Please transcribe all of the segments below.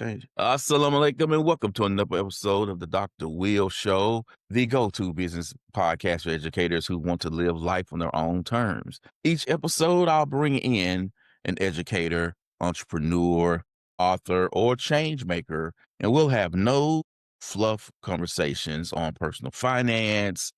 change. Assalamu alaikum and welcome to another episode of the Dr. Will Show, the go-to business podcast for educators who want to live life on their own terms. Each episode, I'll bring in an educator, entrepreneur, author, or change maker, and we'll have no fluff conversations on personal finance,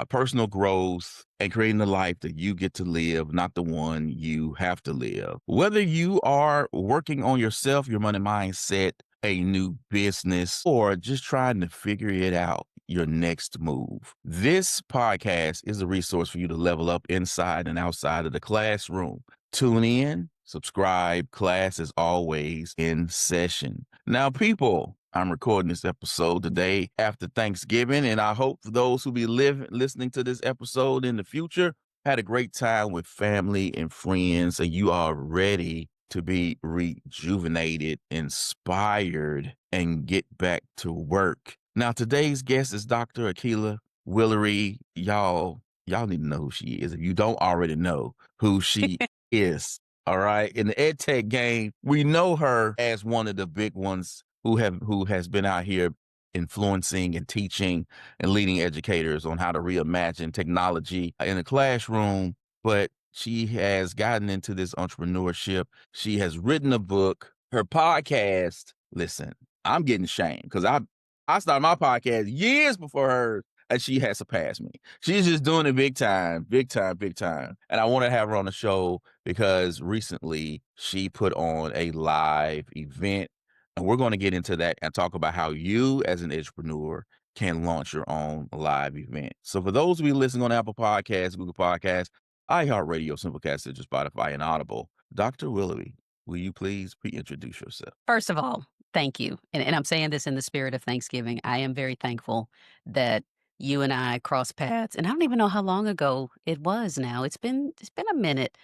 personal growth, and creating the life that you get to live, not the one you have to live. Whether you are working on yourself, your money mindset, a new business, or just trying to figure it out, your next move. This podcast is a resource for you to level up inside and outside of the classroom. Tune in, subscribe. Class is always in session. Now, people, I'm recording this episode today after Thanksgiving, and I hope those who be listening to this episode in the future had a great time with family and friends, and you are ready to be rejuvenated, inspired, and get back to work. Now, today's guest is Dr. Akilah Willery. Y'all need to know who she is if you don't already know who she is. All right. In the EdTech game, we know her as one of the big ones who has been out here influencing and teaching and leading educators on how to reimagine technology in the classroom. But she has gotten into this entrepreneurship. She has written a book. Her podcast, listen, I'm getting shamed because I started my podcast years before hers, and she has surpassed me. She's just doing it big time, big time, big time. And I want to have her on the show because recently she put on a live event, and we're going to get into that and talk about how you as an entrepreneur can launch your own live event. So for those of you listening on Apple Podcasts, Google Podcasts, iHeartRadio, Simplecast, Stitcher, Spotify, and Audible, Dr. Willery, will you please reintroduce yourself? First of all, thank you. And I'm saying this in the spirit of Thanksgiving. I am very thankful that you and I crossed paths. And I don't even know how long ago it was now. It's been a minute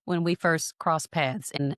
when we first crossed paths. And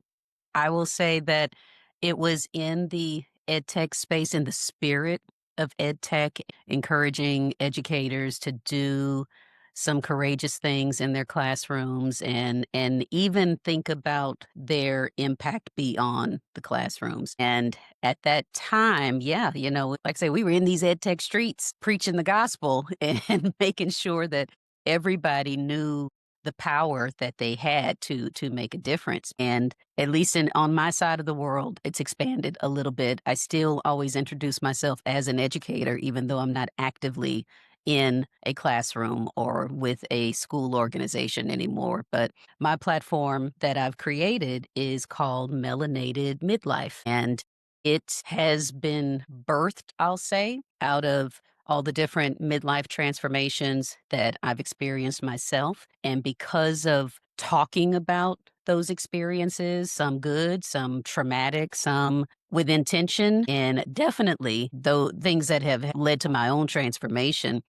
I will say that it was in the EdTech space, in the spirit of EdTech, encouraging educators to do some courageous things in their classrooms and even think about their impact beyond the classrooms. And at that time, yeah, like I say, we were in these EdTech streets preaching the gospel and making sure that everybody knew the power that they had to make a difference. And at least on my side of the world, it's expanded a little bit. I still always introduce myself as an educator, even though I'm not actively in a classroom or with a school organization anymore. But my platform that I've created is called Melanated Midlife. And it has been birthed, I'll say, out of all the different midlife transformations that I've experienced myself. And because of talking about those experiences, some good, some traumatic, some with intention, and definitely those things that have led to my own transformation,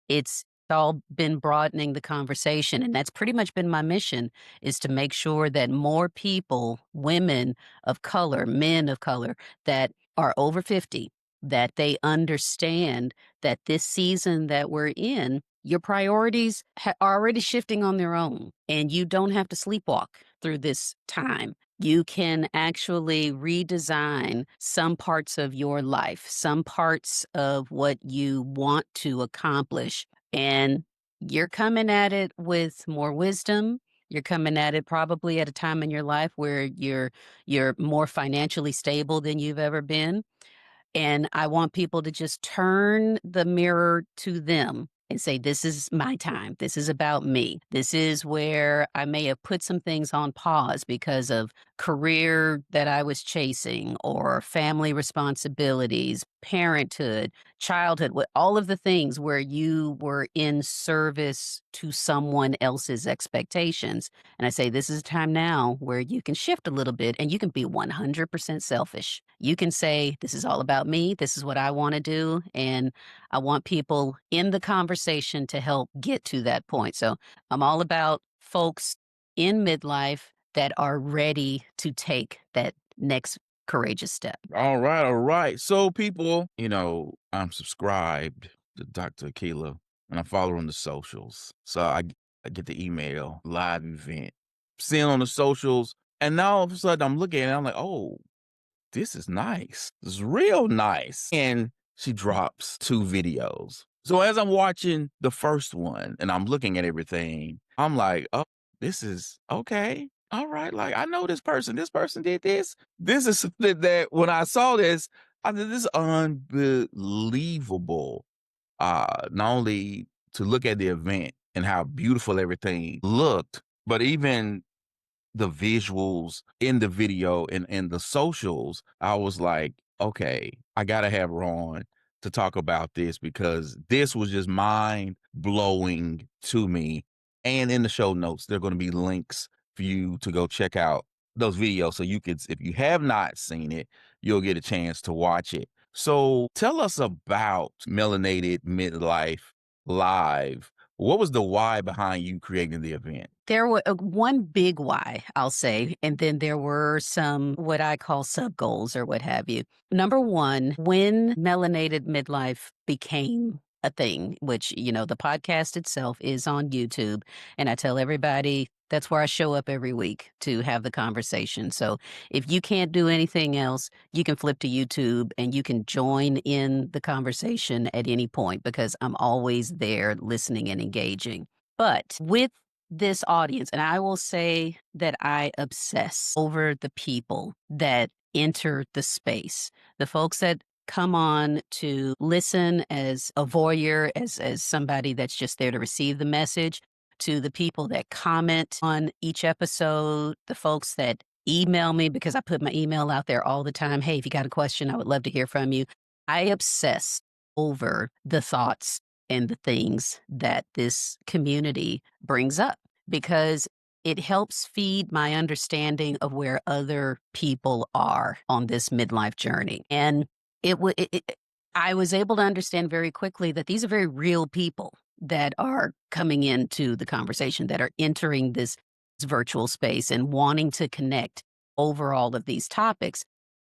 it's all been broadening the conversation. And that's pretty much been my mission, is to make sure that more people, women of color, men of color, that are over 50, that they understand that this season that we're in, your priorities are already shifting on their own, and you don't have to sleepwalk through this time. You can actually redesign some parts of your life, some parts of what you want to accomplish, and you're coming at it with more wisdom. You're coming at it probably at a time in your life where you're more financially stable than you've ever been. And I want people to just turn the mirror to them and say, this is my time. This is about me. This is where I may have put some things on pause because of career that I was chasing or family responsibilities, parenthood, childhood, all of the things where you were in service to someone else's expectations. And I say, this is a time now where you can shift a little bit and you can be 100% selfish. You can say, this is all about me. This is what I want to do. And I want people in the conversation to help get to that point. So I'm all about folks in midlife that are ready to take that next courageous step. All right, all right. So, people, I'm subscribed to Dr. Akilah, and I follow her on the socials. So I get the email, live event, seeing on the socials, and now all of a sudden I'm looking at it, I'm like, oh, this is nice. This is real nice. And she drops 2 videos. So as I'm watching the first one and I'm looking at everything, I'm like, "Oh, this is okay. All right. Like, I know this person. This person did this. This is something that when I saw this, I said, this is unbelievable." Not only to look at the event and how beautiful everything looked, but even the visuals in the video and the socials, I was like, okay, I gotta have Ron to talk about this because this was just mind blowing to me. And in the show notes, there are going to be links for you to go check out those videos. So you could, if you have not seen it, you'll get a chance to watch it. So tell us about Melanated Midlife Live. What was the why behind you creating the event? There were one big why, I'll say, and then there were some what I call sub goals or what have you. Number one, when Melanated Midlife became a thing, which, the podcast itself is on YouTube, and I tell everybody that's where I show up every week to have the conversation. So if you can't do anything else, you can flip to YouTube and you can join in the conversation at any point because I'm always there listening and engaging. But with this audience, and I will say that I obsess over the people that enter the space, the folks that come on to listen as a voyeur, as somebody that's just there to receive the message, to the people that comment on each episode, the folks that email me because I put my email out there all the time. Hey, if you got a question, I would love to hear from you. I obsess over the thoughts and the things that this community brings up because it helps feed my understanding of where other people are on this midlife journey. And I was able to understand very quickly that these are very real people that are coming into the conversation, that are entering this virtual space and wanting to connect over all of these topics.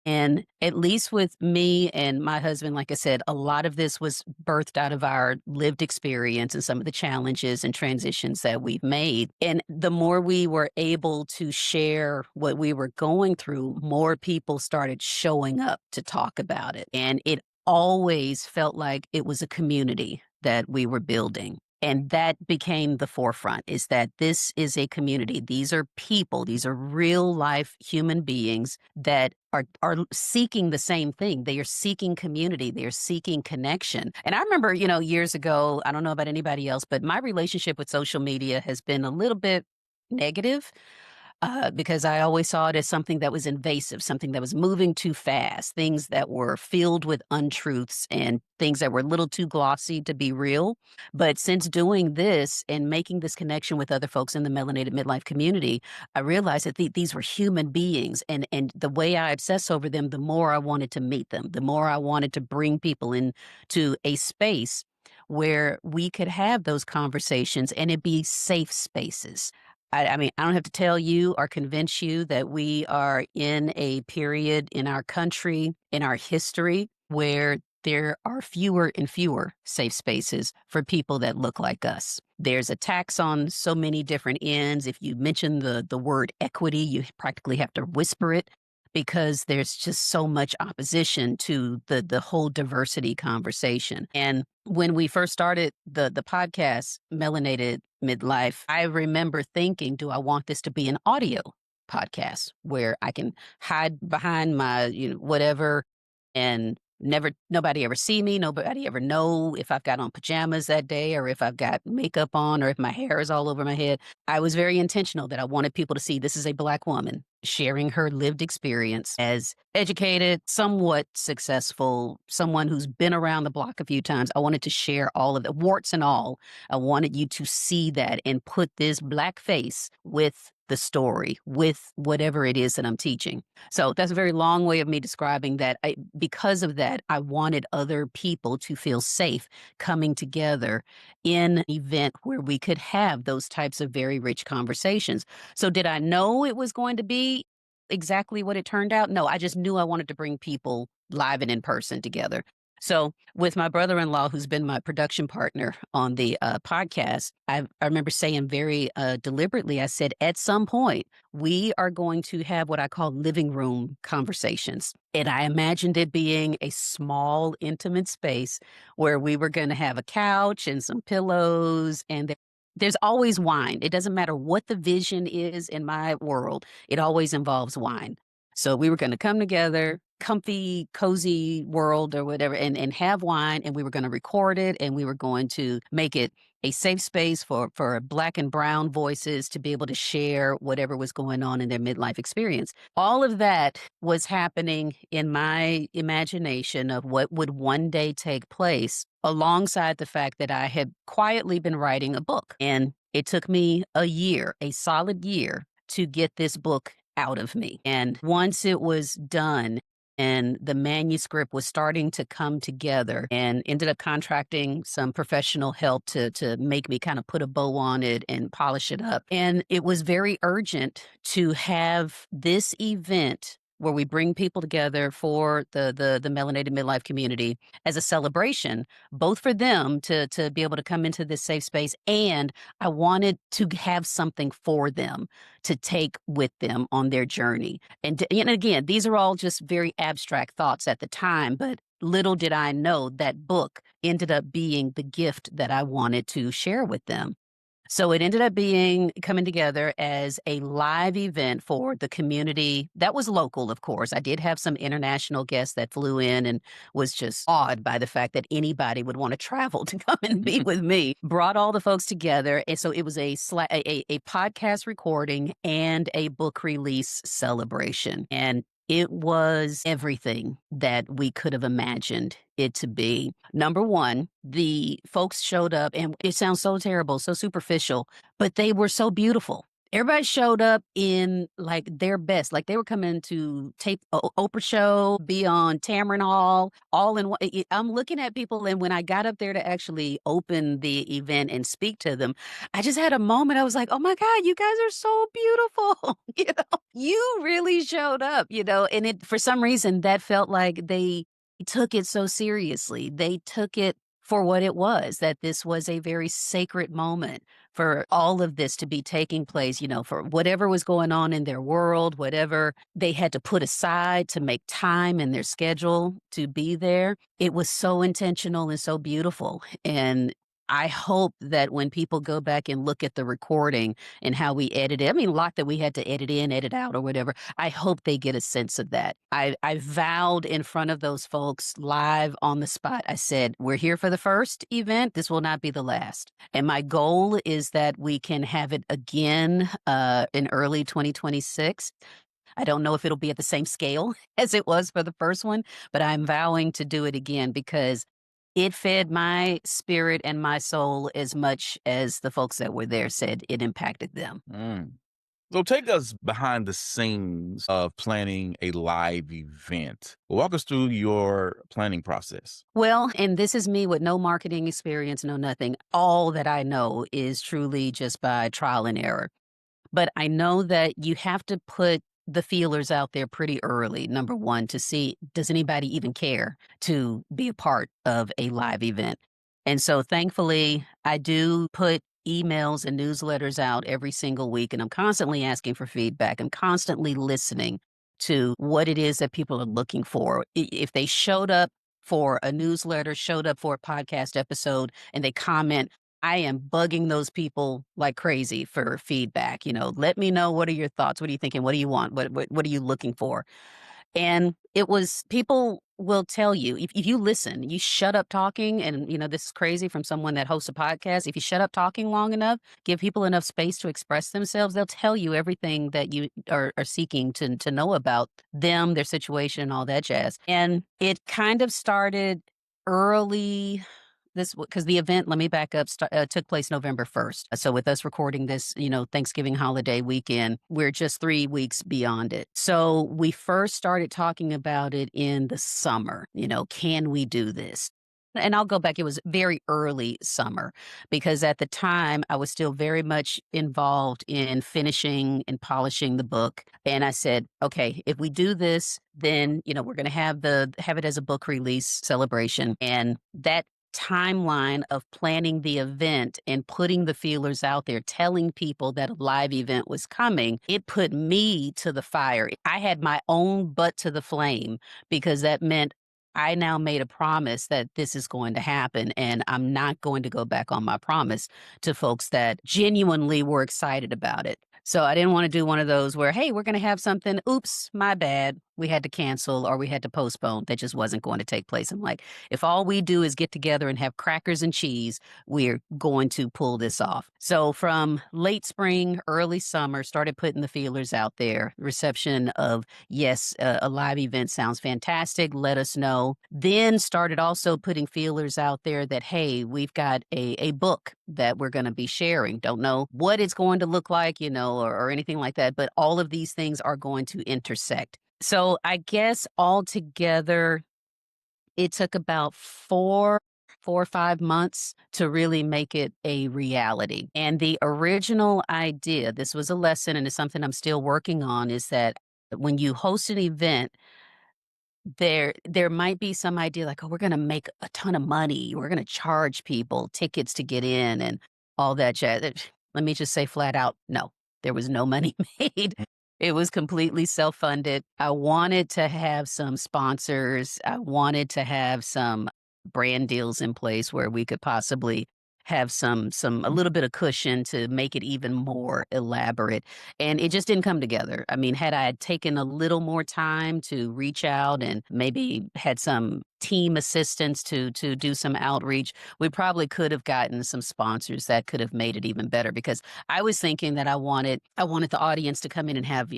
And at least with me and my husband, like I said, a lot of this was birthed out of our lived experience and some of the challenges and transitions that we've made. And the more we were able to share what we were going through, more people started showing up to talk about it. And it always felt like it was a community that we were building. And that became the forefront is that this is a community. These are people. These are real life human beings that are seeking the same thing. They are seeking community. They are seeking connection. And I remember, years ago, I don't know about anybody else, but my relationship with social media has been a little bit negative because I always saw it as something that was invasive, something that was moving too fast, things that were filled with untruths and things that were a little too glossy to be real. But since doing this and making this connection with other folks in the melanated midlife community, I realized that these were human beings. And the way I obsess over them, the more I wanted to meet them, the more I wanted to bring people into a space where we could have those conversations and it be safe spaces. I mean, I don't have to tell you or convince you that we are in a period in our country, in our history, where there are fewer and fewer safe spaces for people that look like us. There's attacks on so many different ends. If you mention the word equity, you practically have to whisper it because there's just so much opposition to the whole diversity conversation. And when we first started the podcast, Melanated Midlife, I remember thinking, do I want this to be an audio podcast where I can hide behind my, whatever and nobody ever see me, nobody ever know if I've got on pajamas that day or if I've got makeup on or if my hair is all over my head. I was very intentional that I wanted people to see this is a Black woman sharing her lived experience as educated, somewhat successful, someone who's been around the block a few times. I wanted to share all of the warts and all. I wanted you to see that and put this Black face with the story, with whatever it is that I'm teaching. So that's a very long way of me describing that. Because of that, I wanted other people to feel safe coming together in an event where we could have those types of very rich conversations. So did I know it was going to be exactly what it turned out? No, I just knew I wanted to bring people live and in person together. So, with my brother-in-law, who's been my production partner on the podcast, I remember saying very deliberately, I said, at some point, we are going to have what I call living room conversations. And I imagined it being a small, intimate space where we were going to have a couch and some pillows, and there's always wine. It doesn't matter what the vision is in my world, it always involves wine. So we were going to come together, comfy, cozy world or whatever, and have wine, and we were going to record it, and we were going to make it a safe space for black and brown voices to be able to share whatever was going on in their midlife experience. All of that was happening in my imagination of what would one day take place, alongside the fact that I had quietly been writing a book. And it took me a year, a solid year, to get this book out of me. And once it was done and the manuscript was starting to come together, and ended up contracting some professional help to make me kind of put a bow on it and polish it up. And it was very urgent to have this event where we bring people together for the melanated midlife community as a celebration, both for them to be able to come into this safe space, and I wanted to have something for them to take with them on their journey. And again, these are all just very abstract thoughts at the time, but little did I know that book ended up being the gift that I wanted to share with them. So it ended up being coming together as a live event for the community that was local, of course. I did have some international guests that flew in and was just awed by the fact that anybody would want to travel to come and be with me. Brought all the folks together. And so it was a podcast recording and a book release celebration. And it was everything that we could have imagined it to be. Number one, the folks showed up, and it sounds so terrible, so superficial, but they were so beautiful. Everybody showed up in like their best, like they were coming to tape Oprah show, be on Tamron Hall, all in one. I'm looking at people, and when I got up there to actually open the event and speak to them, I just had a moment. I was like, "Oh my God, you guys are so beautiful!" You really showed up, and it for some reason that felt like they took it so seriously. They took it for what it was, that this was a very sacred moment for all of this to be taking place, for whatever was going on in their world, whatever they had to put aside to make time in their schedule to be there. It was so intentional and so beautiful. And I hope that when people go back and look at the recording and how we edited, I mean, a lot that we had to edit in, edit out, or whatever. I hope they get a sense of that. I vowed in front of those folks live on the spot. I said, we're here for the first event. This will not be the last. And my goal is that we can have it again in early 2026. I don't know if it'll be at the same scale as it was for the first one, but I'm vowing to do it again because it fed my spirit and my soul as much as the folks that were there said it impacted them. Mm. So take us behind the scenes of planning a live event. Walk us through your planning process. Well, and this is me with no marketing experience, no nothing. All that I know is truly just by trial and error. But I know that you have to put the feelers out there pretty early, number one, to see, does anybody even care to be a part of a live event? And so thankfully, I do put emails and newsletters out every single week, and I'm constantly asking for feedback. I'm constantly listening to what it is that people are looking for. If they showed up for a newsletter, showed up for a podcast episode, and they comment, I am bugging those people like crazy for feedback. Let me know, what are your thoughts? What are you thinking? What do you want? What are you looking for? And it was people will tell you if you listen, you shut up talking, and this is crazy from someone that hosts a podcast. If you shut up talking long enough, give people enough space to express themselves, they'll tell you everything that you are seeking to know about them, their situation, all that jazz. And it kind of started early. This because the event, let me back up, took place November 1st. So with us recording this, Thanksgiving holiday weekend, we're just 3 weeks beyond it. So we first started talking about it in the summer. Can we do this? And I'll go back, it was very early summer because at the time I was still very much involved in finishing and polishing the book. And I said, okay, if we do this, then, we're going to have it as a book release celebration. And that timeline of planning the event and putting the feelers out there, telling people that a live event was coming, it put me to the fire. I had my own butt to the flame because that meant I now made a promise that this is going to happen, and I'm not going to go back on my promise to folks that genuinely were excited about it. So I didn't want to do one of those where, hey, we're going to have something. Oops, my bad. We had to cancel or we had to postpone. That just wasn't going to take place. I'm like, if all we do is get together and have crackers and cheese, we're going to pull this off. So from late spring, early summer, started putting the feelers out there. Reception of, yes, a live event sounds fantastic. Let us know. Then started also putting feelers out there that, hey, we've got a book that we're going to be sharing. Don't know what it's going to look like, or anything like that. But all of these things are going to intersect. So I guess altogether, it took about 4 or 5 months to really make it a reality. And the original idea, this was a lesson and it's something I'm still working on, is that when you host an event, there might be some idea like, "Oh, we're gonna make a ton of money. We're gonna charge people tickets to get in and all that jazz." Let me just say flat out, no, there was no money made. It was completely self-funded. I wanted to have some sponsors. I wanted to have some brand deals in place where we could possibly have some a little bit of cushion to make it even more elaborate, and it just didn't come together. I mean, had I taken a little more time to reach out and maybe had some team assistance to do some outreach, we probably could have gotten some sponsors that could have made it even better because I was thinking that I wanted the audience to come in and have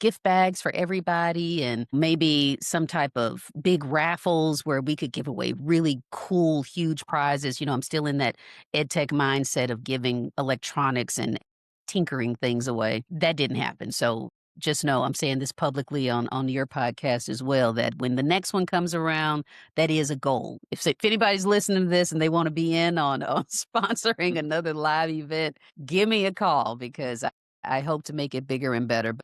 gift bags for everybody and maybe some type of big raffles where we could give away really cool, huge prizes. I'm still in that EdTech mindset of giving electronics and tinkering things away. That didn't happen. So just know I'm saying this publicly on your podcast as well, that when the next one comes around, that is a goal. If anybody's listening to this and they want to be in on sponsoring another live event, give me a call because I hope to make it bigger and better.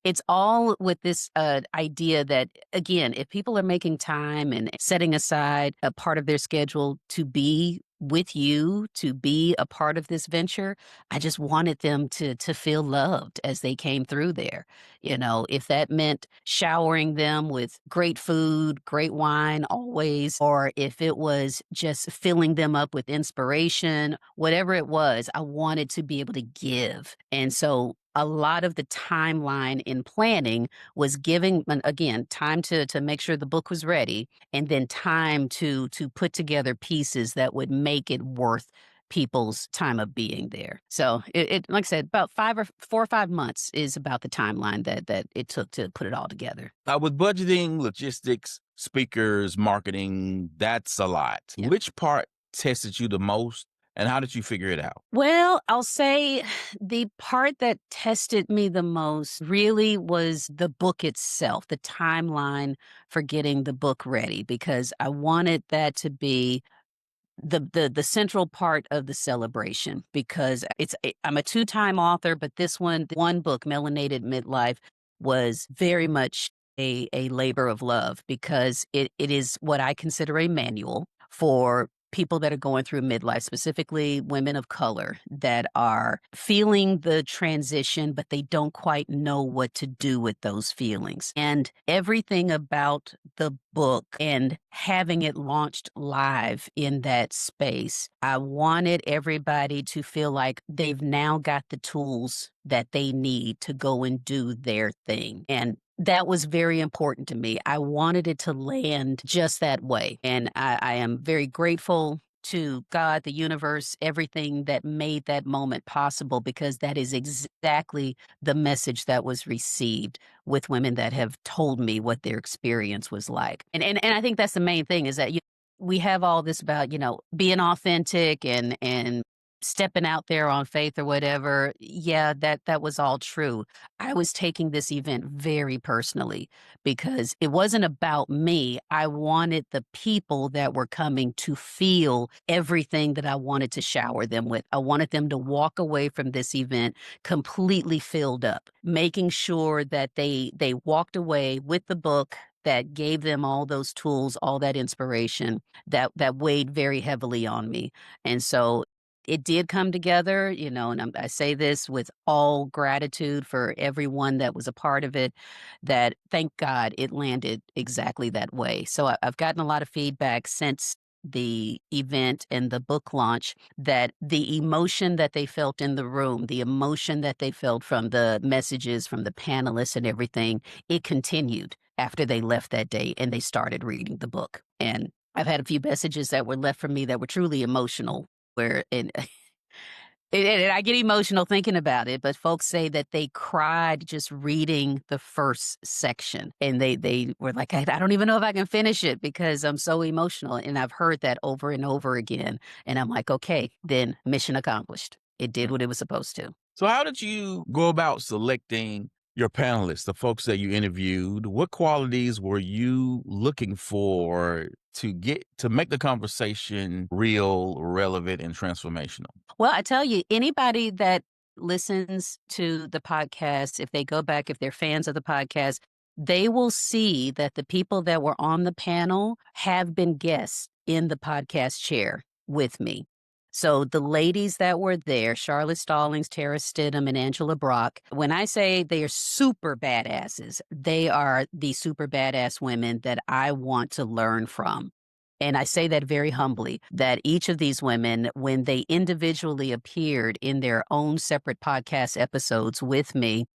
It's all with this idea that, again, if people are making time and setting aside a part of their schedule to be with you, to be a part of this venture, I just wanted them to feel loved as they came through there. If that meant showering them with great food, great wine always, or if it was just filling them up with inspiration, whatever it was, I wanted to be able to give. And so a lot of the timeline in planning was giving, and again, time to make sure the book was ready, and then time to put together pieces that would make it worth people's time of being there. So it like I said, about 4 or 5 months is about the timeline that it took to put it all together. With budgeting, logistics, speakers, marketing, that's a lot. Yeah. Which part tested you the most, and how did you figure it out? Well, I'll say the part that tested me the most really was the book itself, the timeline for getting the book ready, because I wanted that to be the central part of the celebration because I'm a two-time author, but this one book, Melanated Midlife, was very much a labor of love because it is what I consider a manual for people that are going through midlife, specifically women of color that are feeling the transition, but they don't quite know what to do with those feelings. And everything about the book and having it launched live in that space, I wanted everybody to feel like they've now got the tools that they need to go and do their thing. And that was very important to me. I wanted it to land just that way. And I am very grateful to God, the universe, everything that made that moment possible, because that is exactly the message that was received with women that have told me what their experience was like. And I think that's the main thing is that we have all this about, being authentic and stepping out there on faith or whatever, yeah, that was all true. I was taking this event very personally because it wasn't about me. I wanted the people that were coming to feel everything that I wanted to shower them with. I wanted them to walk away from this event completely filled up, making sure that they walked away with the book that gave them all those tools, all that inspiration that weighed very heavily on me. And so it did come together, and I say this with all gratitude for everyone that was a part of it, that thank God it landed exactly that way. So I've gotten a lot of feedback since the event and the book launch that the emotion that they felt in the room, the emotion that they felt from the messages from the panelists and everything, it continued after they left that day and they started reading the book. And I've had a few messages that were left from me that were truly emotional where and I get emotional thinking about it, but folks say that they cried just reading the first section, and they were like, I don't even know if I can finish it because I'm so emotional." And I've heard that over and over again, and I'm like, "Okay, then mission accomplished. It did what it was supposed to." So how did you go about selecting your panelists, the folks that you interviewed? What qualities were you looking for to make the conversation real, relevant, and transformational? Well, I tell you, anybody that listens to the podcast, if they go back, if they're fans of the podcast, they will see that the people that were on the panel have been guests in the podcast chair with me. So the ladies that were there, Charlotte Stallings, Tara Stidham, and Angela Brock, when I say they are super badasses, they are the super badass women that I want to learn from. And I say that very humbly, that each of these women, when they individually appeared in their own separate podcast episodes with me,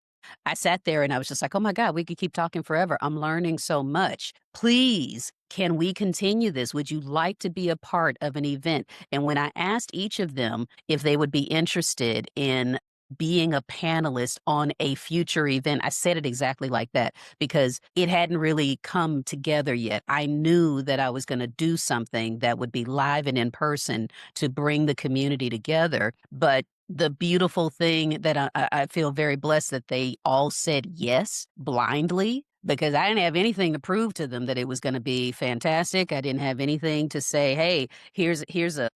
I sat there and I was just like, oh my God, we could keep talking forever. I'm learning so much. Please, can we continue this? Would you like to be a part of an event? And when I asked each of them if they would be interested in being a panelist on a future event, I said it exactly like that because it hadn't really come together yet. I knew that I was going to do something that would be live and in person to bring the community together. But the beautiful thing that I feel very blessed that they all said yes blindly because I didn't have anything to prove to them that it was going to be fantastic. I didn't have anything to say, hey, here's a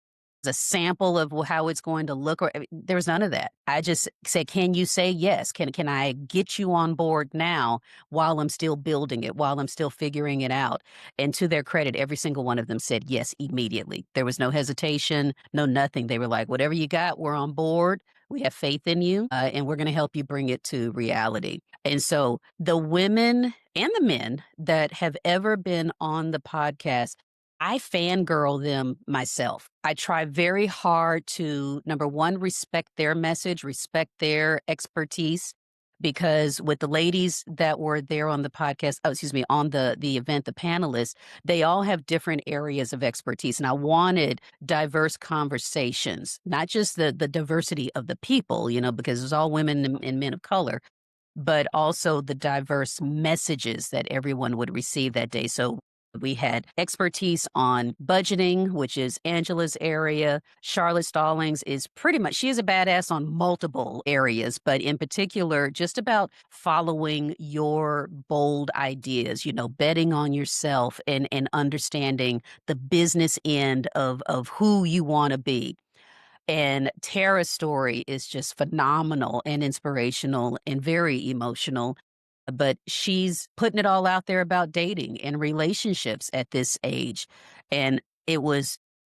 sample of how it's going to look. Or I mean, there was none of that. I just said, can you say yes? Can I get you on board now while I'm still building it, while I'm still figuring it out? And to their credit, every single one of them said yes immediately. There was no hesitation, no nothing. They were like, whatever you got, we're on board. We have faith in you, and we're going to help you bring it to reality. And so the women and the men that have ever been on the podcast, I fangirl them myself. I try very hard to, number one, respect their message, respect their expertise, because with the ladies that were there on the podcast, oh, excuse me, on the event, the panelists, they all have different areas of expertise. And I wanted diverse conversations, not just the diversity of the people, because it's all women and men of color, but also the diverse messages that everyone would receive that day. So we had expertise on budgeting, which is Angela's area. Charlotte Stallings is she is a badass on multiple areas, but in particular, just about following your bold ideas, betting on yourself and understanding the business end of who you want to be. And Tara's story is just phenomenal and inspirational and very emotional. But she's putting it all out there about dating and relationships at this age. And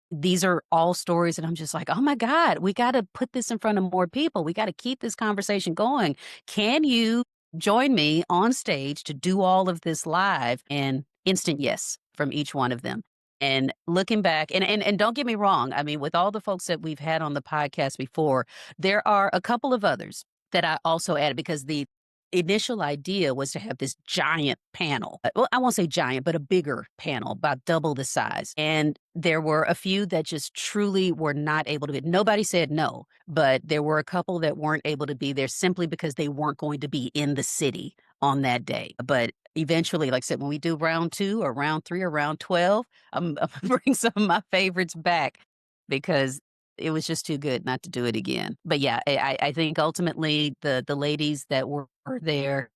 these are all stories. And I'm just like, oh my God, we got to put this in front of more people. We got to keep this conversation going. Can you join me on stage to do all of this live? And instant yes from each one of them. And looking back, and don't get me wrong, I mean, with all the folks that we've had on the podcast before, there are a couple of others that I also added because the initial idea was to have this giant panel. Well, I won't say giant, but a bigger panel, about double the size. And there were a few that just truly were not able to be. Nobody said no, but there were a couple that weren't able to be there simply because they weren't going to be in the city on that day. But eventually, like I said, when we do round 2 or round 3 or round 12, I'm gonna bring some of my favorites back because It was just too good not to do it again. But yeah, I think ultimately the ladies that were there,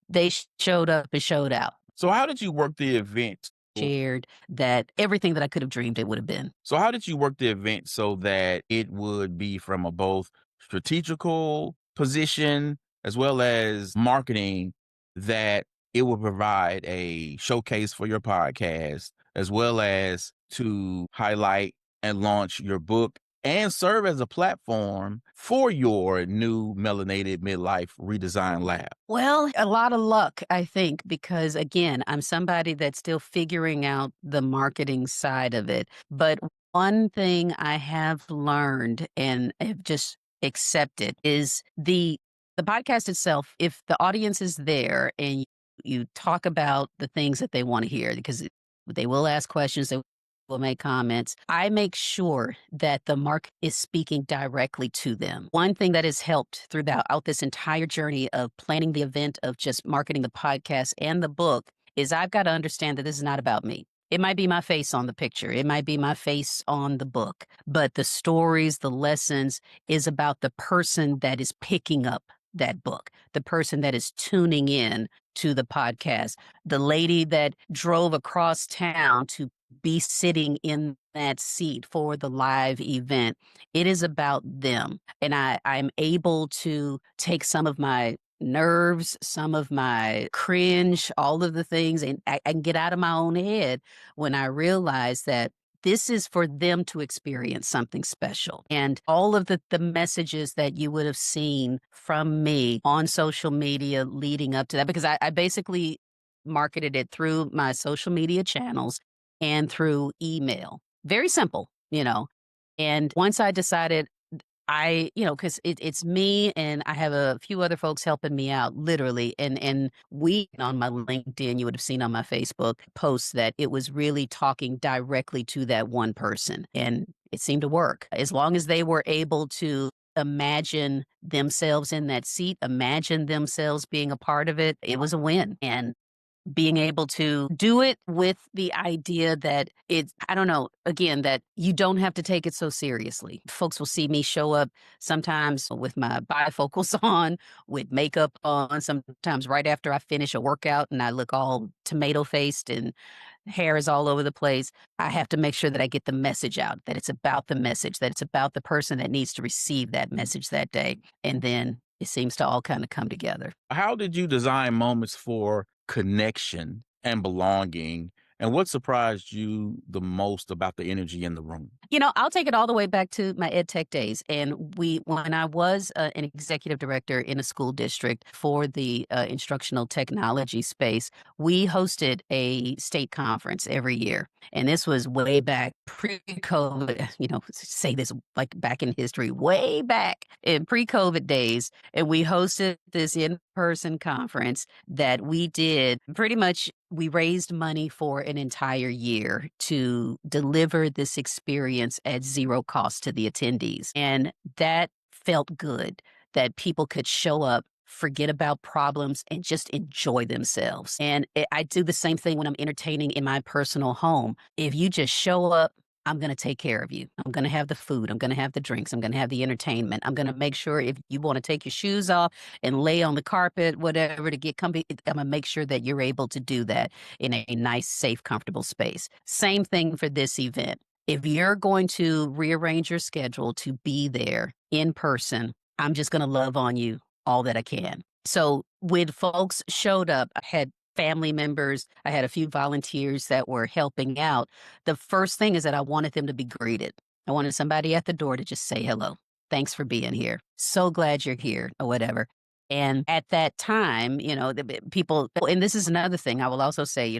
they showed up and showed out. So how did you work the event? Shared that everything that I could have dreamed it would have been. So how did you work the event so that it would be from a both strategical position as well as marketing, that it would provide a showcase for your podcast as well as to highlight and launch your book and serve as a platform for your new Melanated Midlife Redesign Lab? Well, a lot of luck, I think, because again, I'm somebody that's still figuring out the marketing side of it. But one thing I have learned and have just accepted is the podcast itself. If the audience is there and you talk about the things that they want to hear, because they will ask questions, they will make comments. I make sure that the market is speaking directly to them. One thing that has helped throughout this entire journey of planning the event, of just marketing the podcast and the book, is I've got to understand that this is not about me. It might be my face on the picture. It might be my face on the book, but the stories, the lessons is about the person that is picking up that book, the person that is tuning in to the podcast, the lady that drove across town to be sitting in that seat for the live event. It is about them. And I'm able to take some of my nerves, some of my cringe, all of the things, and I can get out of my own head when I realize that this is for them to experience something special. And all of the messages that you would have seen from me on social media leading up to that, because I basically marketed it through my social media channels and through email. Very simple, you know. And once I decided because it's me and I have a few other folks helping me out, literally. And we on my LinkedIn, you would have seen on my Facebook posts that it was really talking directly to that one person. And it seemed to work. As long as they were able to imagine themselves in that seat, imagine themselves being a part of it, it was a win. And being able to do it with the idea that it's, I don't know, again, that you don't have to take it so seriously. Folks will see me show up sometimes with my bifocals on, with makeup on, sometimes right after I finish a workout and I look all tomato faced and hair is all over the place. I have to make sure that I get the message out, that it's about the message, that it's about the person that needs to receive that message that day. And then it seems to all kind of come together. How did you design moments for connection and belonging? And what surprised you the most about the energy in the room? I'll take it all the way back to my EdTech days. And when I was an executive director in a school district for the instructional technology space, we hosted a state conference every year. And this was way back pre-COVID, say this like back in history, way back in pre-COVID days. And we hosted this in-person conference that we did pretty much. We raised money for an entire year to deliver this experience at zero cost to the attendees. And that felt good, that people could show up, forget about problems, and just enjoy themselves. And I do the same thing when I'm entertaining in my personal home. If you just show up, I'm going to take care of you. I'm going to have the food. I'm going to have the drinks. I'm going to have the entertainment. I'm going to make sure if you want to take your shoes off and lay on the carpet, whatever, to get comfy, I'm going to make sure that you're able to do that in a nice, safe, comfortable space. Same thing for this event. If you're going to rearrange your schedule to be there in person, I'm just going to love on you all that I can. So when folks showed up, I had family members, I had a few volunteers that were helping out. The first thing is that I wanted them to be greeted. I wanted somebody at the door to just say hello. Thanks for being here. So glad you're here, or whatever. And at that time, the people, and this is another thing I will also say,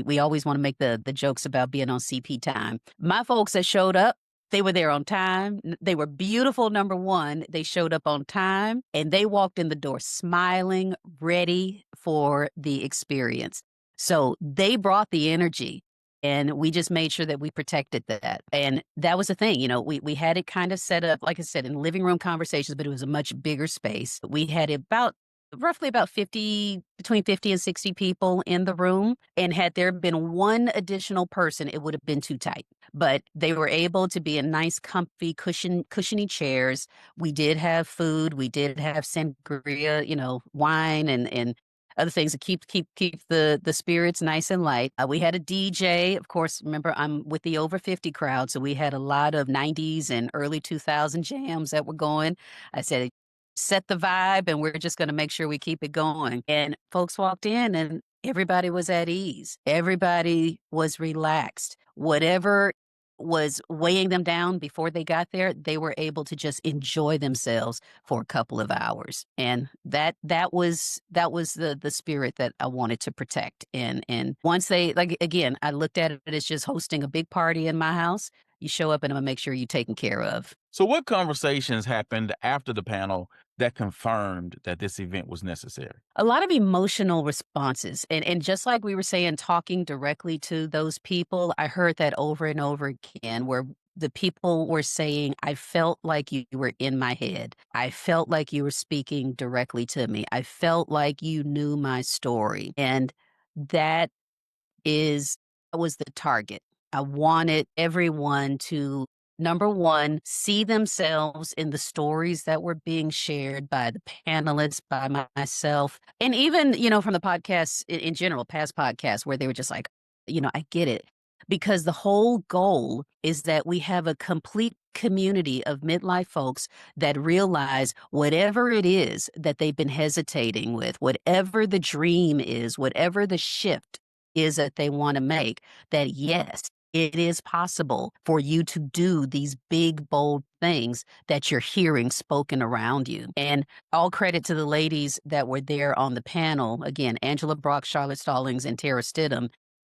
we always want to make the jokes about being on CP time. My folks that showed up, they were there on time. They were beautiful, number one. They showed up on time and they walked in the door smiling, ready for the experience. So they brought the energy and we just made sure that we protected that. And that was the thing, we had it kind of set up, like I said, in living room conversations, but it was a much bigger space. We had roughly about between 50 and 60 people in the room. And had there been one additional person, it would have been too tight. but they were able to be in nice, comfy, cushiony chairs. We did have food. We did have sangria, wine and other things to keep the spirits nice and light. We had a DJ, of course. Remember, I'm with the over 50 crowd, so we had a lot of 90s and early 2000 jams that were going. I said, set the vibe, and we're just going to make sure we keep it going. And folks walked in, and everybody was at ease. Everybody was relaxed. Whatever was weighing them down before they got there, they were able to just enjoy themselves for a couple of hours. And that was the spirit that I wanted to protect. And once they, like, again, I looked at it as just hosting a big party in my house. You show up and I'm gonna make sure you're taken care of. So, what conversations happened after the panel that confirmed that this event was necessary? A lot of emotional responses. And just like we were saying, talking directly to those people, I heard that over and over again, where the people were saying, I felt like you were in my head. I felt like you were speaking directly to me. I felt like you knew my story. And that is that was the target. I wanted everyone to, number one, see themselves in the stories that were being shared by the panelists, by myself, and even, from the podcasts in general, past podcasts where they were just like, I get it. Because the whole goal is that we have a complete community of midlife folks that realize whatever it is that they've been hesitating with, whatever the dream is, whatever the shift is that they want to make, that yes, it is possible for you to do these big, bold things that you're hearing spoken around you. And all credit to the ladies that were there on the panel. Again, Angela Brock, Charlotte Stallings, and Tara Stidham.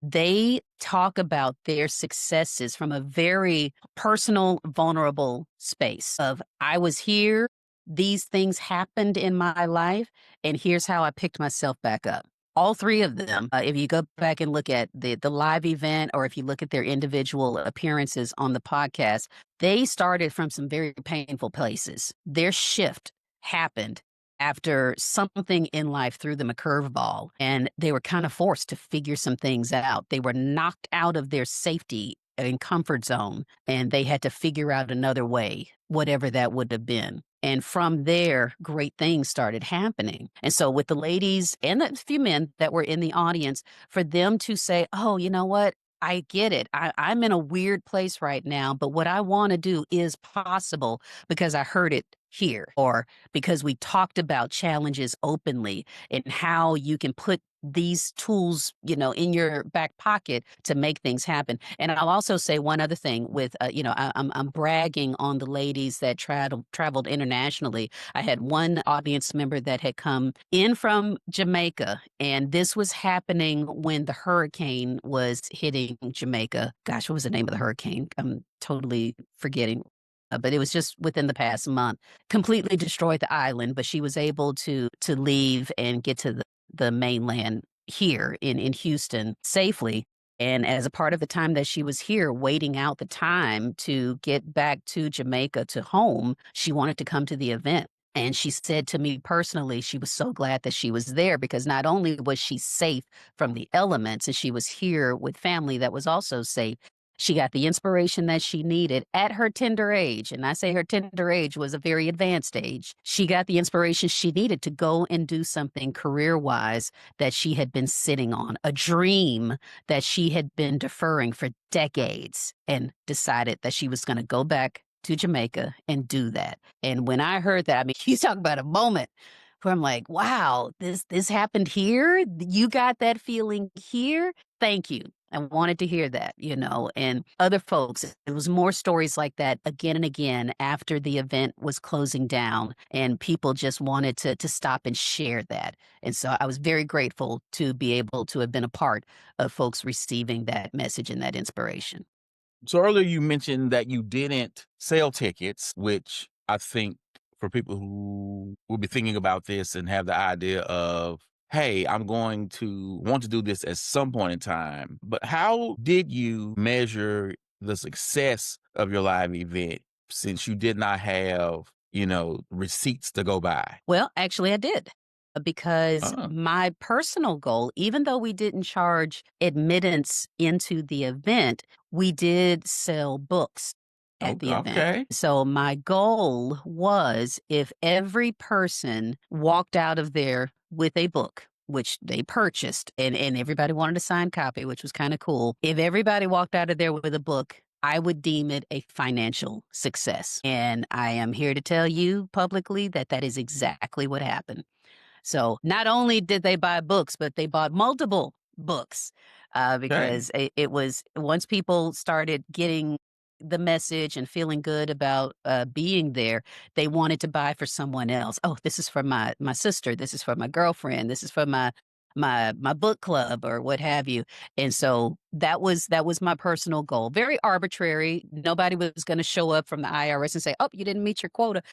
They talk about their successes from a very personal, vulnerable space of, I was here, these things happened in my life, and here's how I picked myself back up. All three of them, if you go back and look at the live event, or if you look at their individual appearances on the podcast, they started from some very painful places. Their shift happened after something in life threw them a curveball, and they were kind of forced to figure some things out. They were knocked out of their safety and comfort zone, and they had to figure out another way, whatever that would have been. And from there, great things started happening. And so, with the ladies and the few men that were in the audience, for them to say, oh, you know what? I get it. I'm in a weird place right now, but what I want to do is possible because I heard it here, or because we talked about challenges openly and how you can put these tools, in your back pocket to make things happen. And I'll also say one other thing with, I'm bragging on the ladies that traveled internationally. I had one audience member that had come in from Jamaica, and this was happening when the hurricane was hitting Jamaica. Gosh, what was the name of the hurricane? I'm totally forgetting. But it was just within the past month, completely destroyed the island. But she was able to leave and get to the mainland here in Houston safely. And as a part of the time that she was here, waiting out the time to get back to Jamaica to home, she wanted to come to the event. And she said to me personally, she was so glad that she was there because not only was she safe from the elements, and she was here with family that was also safe, she got the inspiration that she needed at her tender age. And I say her tender age was a very advanced age. She got the inspiration she needed to go and do something career wise that she had been sitting on, a dream that she had been deferring for decades, and decided that she was going to go back to Jamaica and do that. And when I heard that, I mean, you talk about a moment where I'm like, wow, this happened here. You got that feeling here. Thank you. I wanted to hear that, and other folks. It was more stories like that again and again after the event was closing down, and people just wanted to stop and share that. And so I was very grateful to be able to have been a part of folks receiving that message and that inspiration. So earlier you mentioned that you didn't sell tickets, which I think for people who will be thinking about this and have the idea of, hey, I'm going to want to do this at some point in time. But how did you measure the success of your live event since you did not have, receipts to go by? Well, actually, I did. because Oh, my personal goal, even though we didn't charge admittance into the event, we did sell books at the event. okay. So my goal was if every person walked out of there with a book, which they purchased, and everybody wanted a signed copy, which was kind of cool. If everybody walked out of there with a book, I would deem it a financial success. And I am here to tell you publicly that that is exactly what happened. So not only did they buy books, but they bought multiple books Okay. because it was once people started getting the message and feeling good about being there, they wanted to buy for someone else. Oh, this is for my sister. This is for my girlfriend. This is for my book club or what have you. And so that was my personal goal. Very arbitrary. Nobody was going to show up from the IRS and say, "Oh, you didn't meet your quota."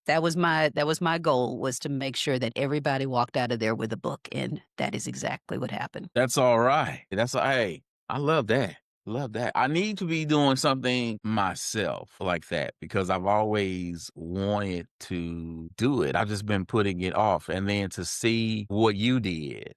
That was my goal, was to make sure that everybody walked out of there with a book, and that is exactly what happened. That's all right. Hey, I love that. Love that. I need to be doing something myself like that because I've always wanted to do it. I've just been putting it off. And then to see what you did,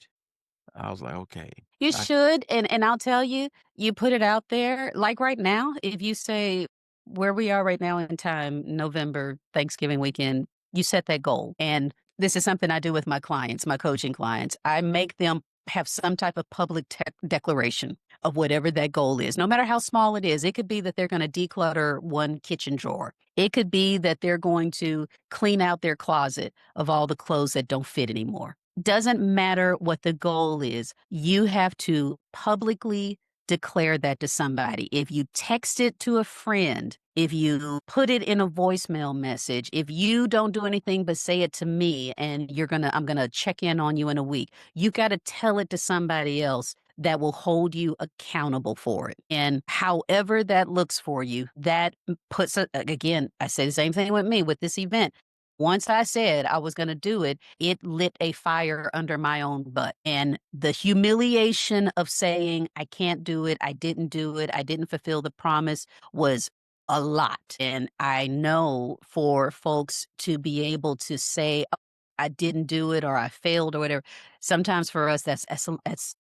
I was like, okay. You I, should, and I'll tell you, you put it out there, like right now, if you say where we are right now in time, November, Thanksgiving weekend, you set that goal. And this is something I do with my clients, my coaching clients. I make them have some type of public declaration of whatever that goal is, no matter how small it is. It could be that they're going to declutter one kitchen drawer. It could be that they're going to clean out their closet of all the clothes that don't fit anymore. Doesn't matter what the goal is, you have to publicly declare that to somebody. If you text it to a friend, if you put it in a voicemail message, if you don't do anything but say it to me and I'm going to check in on you in a week, you got to tell it to somebody else that will hold you accountable for it. And however that looks for you, that puts, again, I say the same thing with me with this event. Once I said I was going to do it, it lit a fire under my own butt. And the humiliation of saying, I can't do it, I didn't do it, I didn't fulfill the promise was a lot. And I know for folks to be able to say, "Oh, I didn't do it or I failed or whatever. Sometimes for us, that's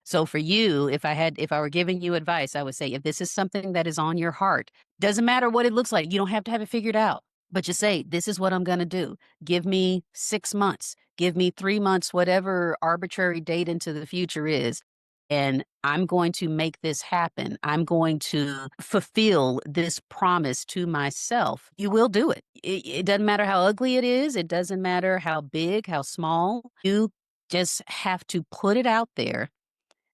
so for you. If I were giving you advice, I would say, if this is something that is on your heart, doesn't matter what it looks like. You don't have to have it figured out, but just say, this is what I'm going to do. Give me 6 months, give me 3 months, whatever arbitrary date into the future is. And I'm going to make this happen. I'm going to fulfill this promise to myself. You will do it. It doesn't matter how ugly it is. It doesn't matter how big, how small. You just have to put it out there,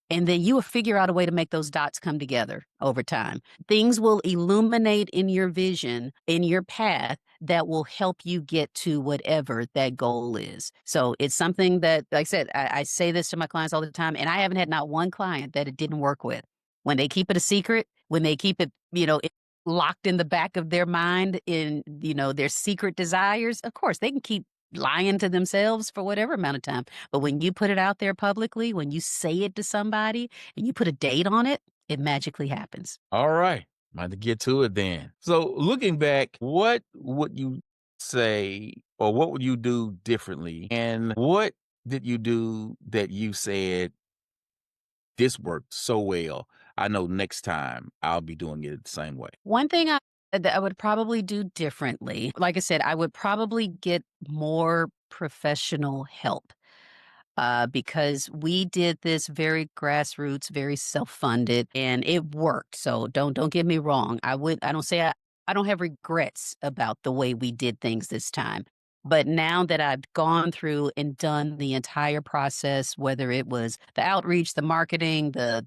and then you will figure out a way to make those dots come together over time. Things will illuminate in your vision, in your path, that will help you get to whatever that goal is. So it's something that, like I said, I say this to my clients all the time, and I haven't had not one client that it didn't work with. When they keep it a secret, when they keep it, locked in the back of their mind in, their secret desires, of course, they can keep lying to themselves for whatever amount of time. But when you put it out there publicly, when you say it to somebody and you put a date on it, it magically happens. all right. I'm about to get to it then. So looking back, what would you say or what would you do differently? And what did you do that you said this worked so well? I know next time I'll be doing it the same way. One thing that I would probably do differently, like I said, I would probably get more professional help. Because we did this very grassroots, very self-funded, and it worked. So don't get me wrong. I don't say I don't have regrets about the way we did things this time. But now that I've gone through and done the entire process, whether it was the outreach, the marketing, the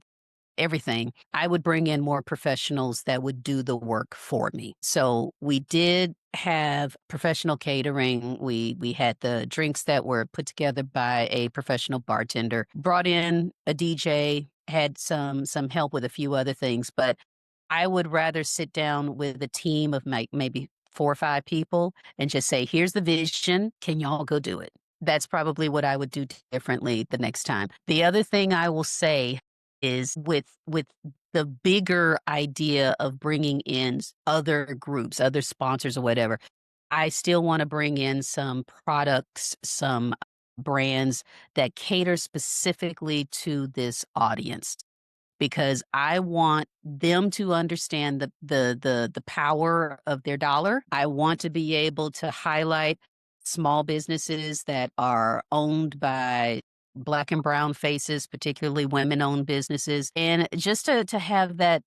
everything, I would bring in more professionals that would do the work for me. So we did have professional catering. We had the drinks that were put together by a professional bartender, brought in a DJ, had some help with a few other things, but I would rather sit down with a team of maybe 4 or 5 people and just say, here's the vision. Can y'all go do it? That's probably what I would do differently the next time. The other thing I will say is with the bigger idea of bringing in other groups, other sponsors or whatever, I still want to bring in some products, some brands that cater specifically to this audience because I want them to understand the power of their dollar. I want to be able to highlight small businesses that are owned by Black and brown faces, particularly women-owned businesses, and just to have that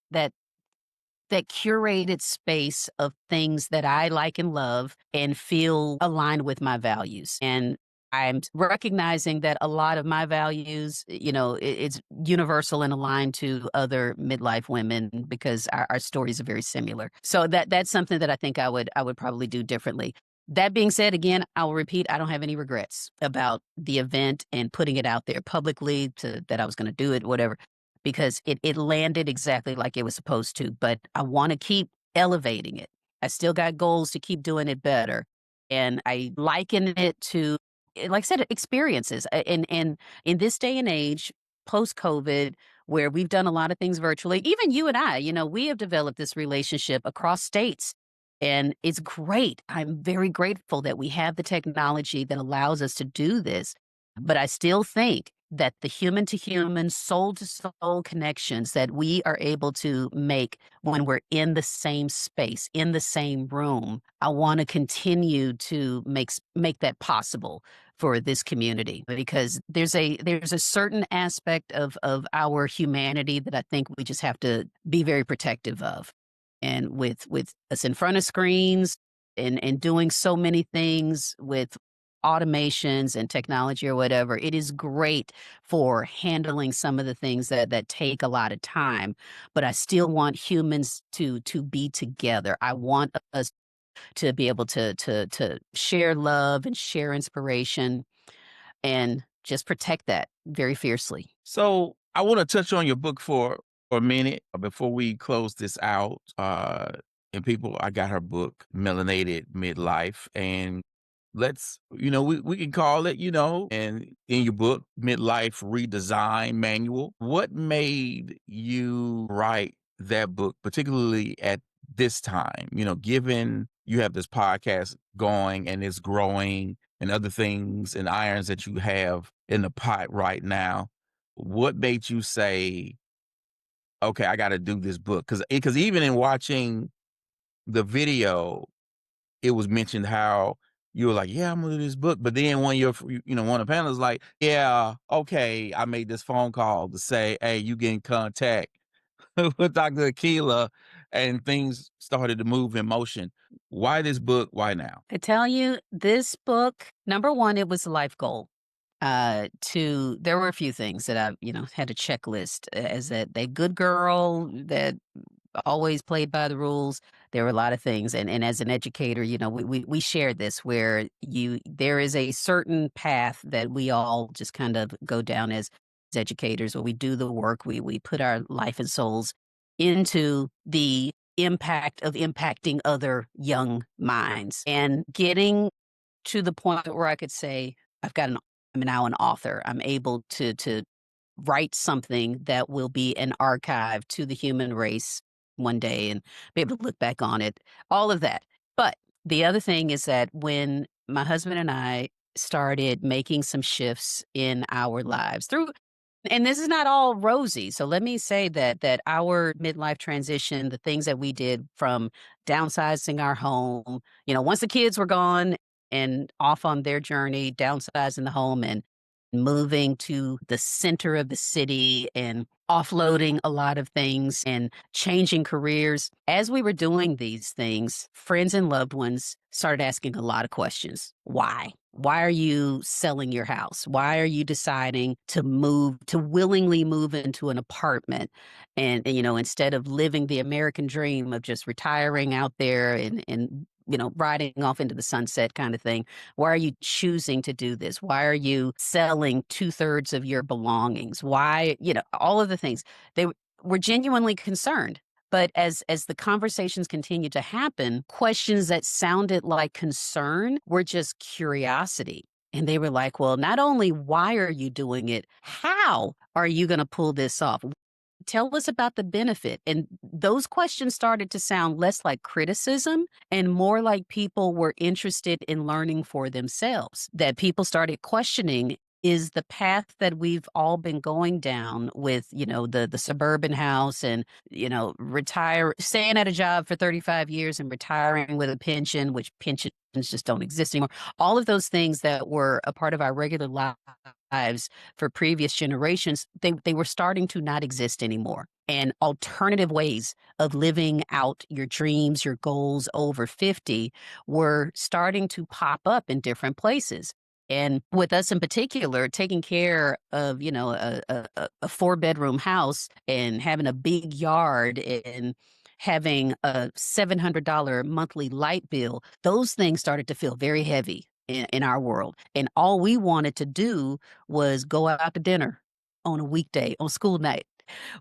curated space of things that I like and love and feel aligned with my values. And I'm recognizing that a lot of my values, it's universal and aligned to other midlife women because our stories are very similar. So that's something that I think I would probably do differently. That being said, again, I will repeat, I don't have any regrets about the event and putting it out there publicly to that I was going to do it, whatever because it landed exactly like it was supposed to, but I wanna keep elevating it. I still got goals to keep doing it better, and I liken it to, like I said, experiences, and in this day and age, post-COVID, where we've done a lot of things virtually, even you and I, we have developed this relationship across states, and it's great. I'm very grateful that we have the technology that allows us to do this, but I still think that the human to human, soul to soul connections that we are able to make when we're in the same space, in the same room, I want to continue to make that possible for this community because there's a certain aspect of our humanity that I think we just have to be very protective of. And with us in front of screens and doing so many things with automations and technology or whatever, it is great for handling some of the things that take a lot of time, but I still want humans to be together. I want us to be able to share love and share inspiration and just protect that very fiercely. So I want to touch on your book for a minute before we close this out. And people, I got her book, Melanated Midlife, and we can call it, and in your book, Midlife Redesign Manual. What made you write that book, particularly at this time? Given you have this podcast going and it's growing and other things and irons that you have in the pot right now, what made you say, okay, I got to do this book? Because even in watching the video, it was mentioned how you were like, "Yeah, I'm gonna do this book," but then one of the panelists like, "Yeah, okay, I made this phone call to say, hey, you get in contact with Dr. Akilah," and things started to move in motion. Why this book? Why now? I tell you, this book, number one, it was a life goal. There were a few things that I, had a checklist as that good girl that always played by the rules. There were a lot of things, and as an educator, we shared this where there is a certain path that we all just kind of go down as educators, where we do the work, we put our life and souls into the impact of impacting other young minds and getting to the point where I could say, I'm now an author. I'm able to write something that will be an archive to the human race one day and be able to look back on it, all of that. But the other thing is that when my husband and I started making some shifts in our lives through and this is not all rosy. So let me say that our midlife transition, the things that we did from downsizing our home, once the kids were gone and off on their journey, downsizing the home and moving to the center of the city and offloading a lot of things and changing careers. As we were doing these things, friends and loved ones started asking a lot of questions. Why? Why are you selling your house? Why are you deciding to willingly move into an apartment? And instead of living the American dream of just retiring out there and riding off into the sunset kind of thing. Why are you choosing to do this? Why are you selling 2/3 of your belongings? Why, all of the things. They were genuinely concerned. But as the conversations continued to happen, questions that sounded like concern were just curiosity. And they were like, well, not only why are you doing it, how are you going to pull this off? Tell us about the benefit. And those questions started to sound less like criticism and more like people were interested in learning for themselves. That people started questioning, is the path that we've all been going down with, the suburban house and, staying at a job for 35 years and retiring with a pension, which pensions just don't exist anymore. All of those things that were a part of our regular lives for previous generations, they were starting to not exist anymore. And alternative ways of living out your dreams, your goals over 50 were starting to pop up in different places. And with us in particular, taking care of, a 4-bedroom house and having a big yard and having a $700 monthly light bill, those things started to feel very heavy in our world. And all we wanted to do was go out to dinner on a weekday, on school night.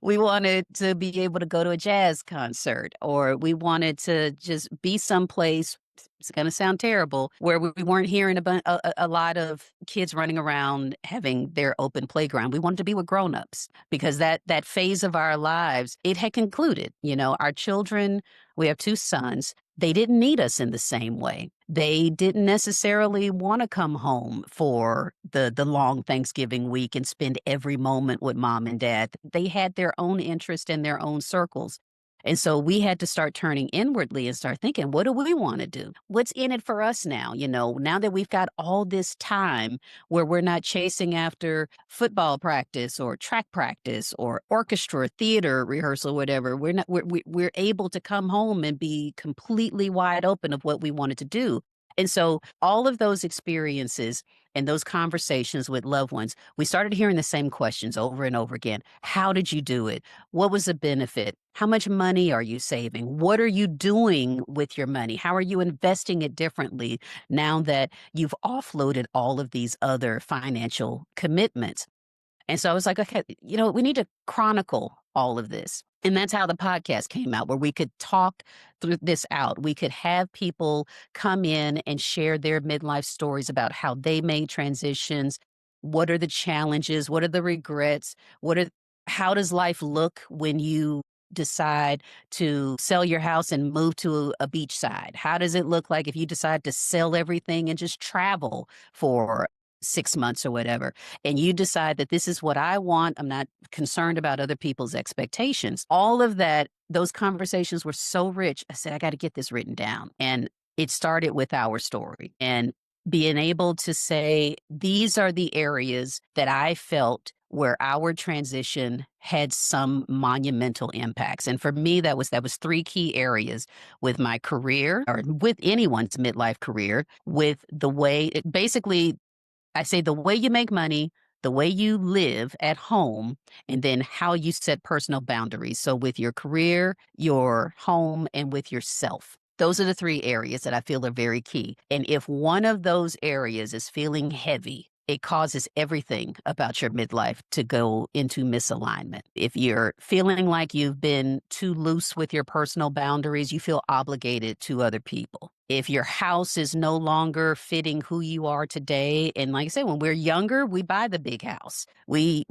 We wanted to be able to go to a jazz concert, or we wanted to just be someplace. It's going to sound terrible, where we weren't hearing a lot of kids running around having their open playground. We wanted to be with grown-ups because that phase of our lives, it had concluded. Our children, we have 2 sons. They didn't need us in the same way. They didn't necessarily want to come home for the long Thanksgiving week and spend every moment with mom and dad. They had their own interest in their own circles. And so we had to start turning inwardly and start thinking, what do we want to do? What's in it for us now? Now that we've got all this time where we're not chasing after football practice or track practice or orchestra, theater rehearsal, whatever, we're able to come home and be completely wide open of what we wanted to do. And so all of those experiences and those conversations with loved ones, we started hearing the same questions over and over again. How did you do it? What was the benefit? How much money are you saving? What are you doing with your money? How are you investing it differently now that you've offloaded all of these other financial commitments? And so I was like, okay, we need to chronicle all of this. And that's how the podcast came out, where we could talk through this out. We could have people come in and share their midlife stories about how they made transitions. What are the challenges? What are the regrets? How does life look when you decide to sell your house and move to a beachside? How does it look like if you decide to sell everything and just travel for 6 months or whatever, and you decide that this is what I want? I'm not concerned about other people's expectations. All of that, those conversations were so rich. I said, I got to get this written down. And it started with our story and being able to say, these are the areas that I felt where our transition had some monumental impacts. And for me, that was 3 key areas: with my career, or with anyone's midlife career, with the way, basically, I say the way you make money, the way you live at home, and then how you set personal boundaries. So with your career, your home, and with yourself. Those are the 3 areas that I feel are very key. And if one of those areas is feeling heavy, it causes everything about your midlife to go into misalignment. If you're feeling like you've been too loose with your personal boundaries, you feel obligated to other people. If your house is no longer fitting who you are today, and like I said, when we're younger, we buy the big house. We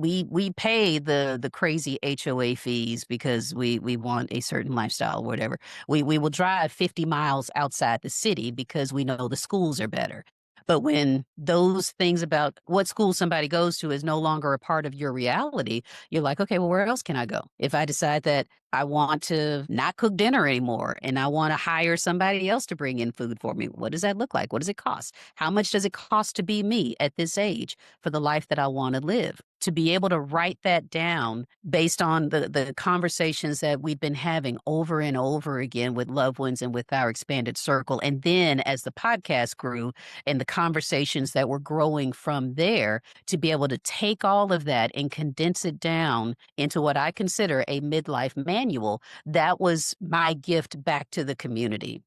pay the crazy HOA fees because we want a certain lifestyle or whatever. We will drive 50 miles outside the city because we know the schools are better. But when those things about what school somebody goes to is no longer a part of your reality, you're like, okay, well, where else can I go? If I decide that I want to not cook dinner anymore and I want to hire somebody else to bring in food for me, what does that look like? What does it cost? How much does it cost to be me at this age for the life that I want to live? To be able to write that down based on the conversations that we've been having over and over again with loved ones and with our expanded circle. And then as the podcast grew and the conversations that were growing from there, to be able to take all of that and condense it down into what I consider a midlife manual, that was my gift back to the community.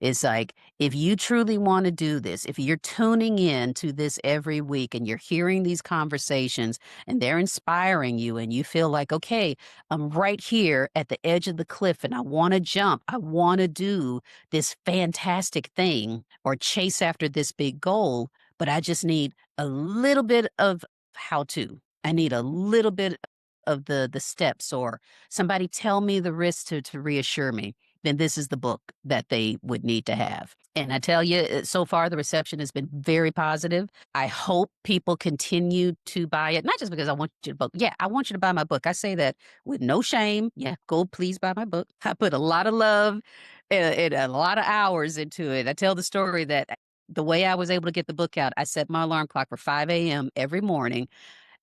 It's like, if you truly want to do this, if you're tuning in to this every week and you're hearing these conversations and they're inspiring you and you feel like, okay, I'm right here at the edge of the cliff and I want to jump, I want to do this fantastic thing or chase after this big goal, but I just need a little bit of how to. I need a little bit of the steps, or somebody tell me the risks to reassure me, then this is the book that they would need to have. And I tell you, so far the reception has been very positive. I hope people continue to buy it, not just because I want you to book. Yeah, I want you to buy my book. I say that with no shame. Yeah, go please buy my book. I put a lot of love and a lot of hours into it. I tell the story that the way I was able to get the book out, I set my alarm clock for 5 a.m. every morning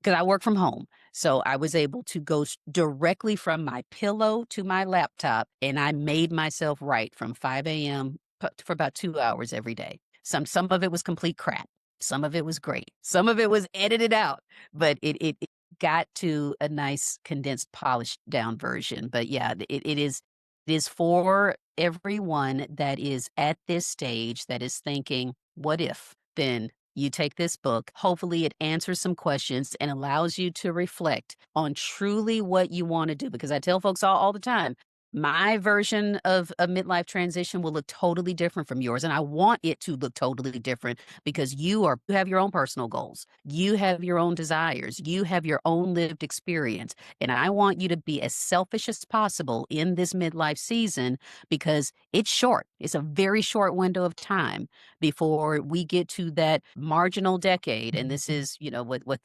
because I work from home. So I was able to go directly from my pillow to my laptop, and I made myself write from 5 a.m. For about 2 hours every day. Some of it was complete crap. Some of it was great. Some of it was edited out, but it got to a nice condensed, polished down version. But yeah, it is for everyone that is at this stage that is thinking, what if? Then you take this book. Hopefully, it answers some questions and allows you to reflect on truly what you want to do. Because I tell folks all the time, my version of a midlife transition will look totally different from yours. And I want it to look totally different because you have your own personal goals. You have your own desires. You have your own lived experience. And I want you to be as selfish as possible in this midlife season because it's short. It's a very short window of time before we get to that marginal decade. And this is, what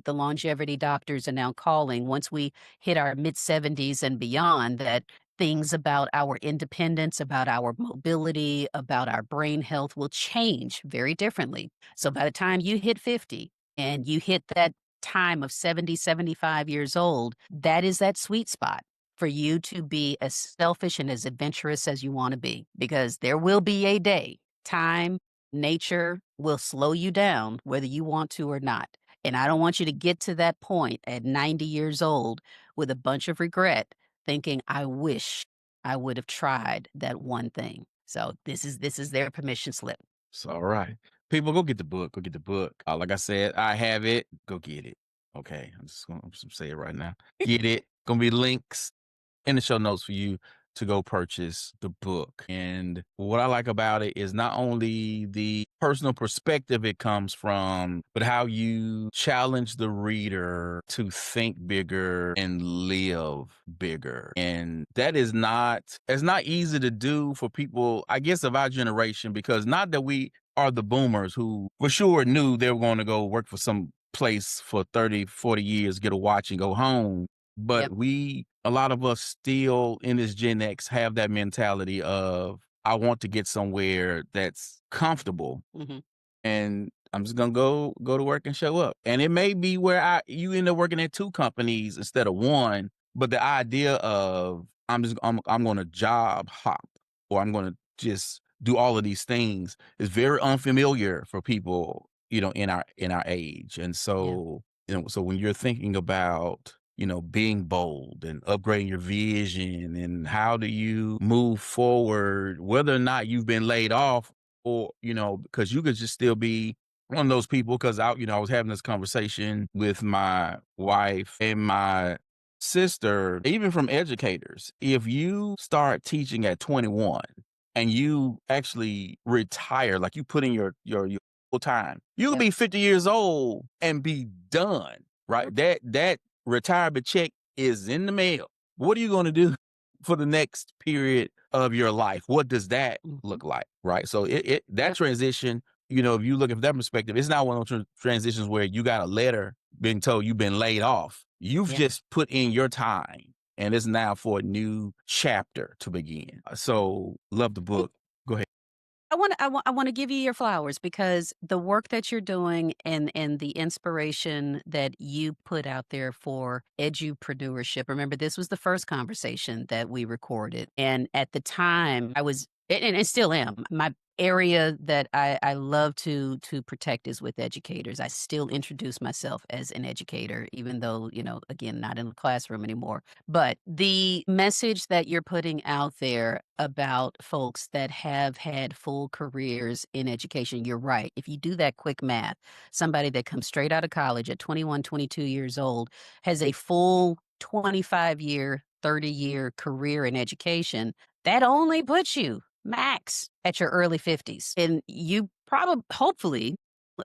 the longevity doctors are now calling once we hit our mid 70s and beyond, that things about our independence, about our mobility, about our brain health will change very differently. So by the time you hit 50 and you hit that time of 70, 75 years old, that is that sweet spot for you to be as selfish and as adventurous as you want to be, because there will be a day, time, nature will slow you down whether you want to or not. And I don't want you to get to that point at 90 years old with a bunch of regret, thinking, I wish I would have tried that one thing. So this is their permission slip. It's all right. People, go get the book. Go get the book. Like I said, I have it. Go get it. Okay. I'm just gonna say it right now. Get it. Gonna be links in the show notes for you to go purchase the book. And what I like about it is not only the personal perspective it comes from, but how you challenge the reader to think bigger and live bigger. And that it's not easy to do for people, I guess, of our generation, because not that we are the boomers who for sure knew they were going to go work for some place for 30, 40 years, get a watch and go home. But Yep. a lot of us still in this Gen X have that mentality of, I want to get somewhere that's comfortable Hmm. and I'm just gonna go to work and show up. And it may be where you end up working at two companies instead of one, but the idea of I'm gonna job hop, or I'm gonna just do all of these things, is very unfamiliar for people, in our age. And Yeah. so when you're thinking about, being bold and upgrading your vision, and how do you move forward, whether or not you've been laid off, or, because you could just still be one of those people. Because I was having this conversation with my wife and my sister, even from educators. If you start teaching at 21 and you actually retire, like you put in your full time, you could Yep. be 50 years old and be done, Sure. right? That retirement check is in the mail. What are you going to do for the next period of your life? What does that Hmm. look like, right? So that Yep. transition, if you look at that perspective, it's not one of those transitions where you got a letter being told you've been laid off. You've Yeah. just put in your time, and it's now for a new chapter to begin. So love the book. Go ahead. I want to give you your flowers because the work that you're doing and the inspiration that you put out there for edupreneurship. Remember, this was the first conversation that we recorded, and at the time, and still am. My area that I love to protect is with educators. I still introduce myself as an educator, even though, again, not in the classroom anymore. But the message that you're putting out there about folks that have had full careers in education, you're right. If you do that quick math, somebody that comes straight out of college at 21, 22 years old has a full 25-year, 30-year career in education. That only puts you max at your early 50s. And you hopefully,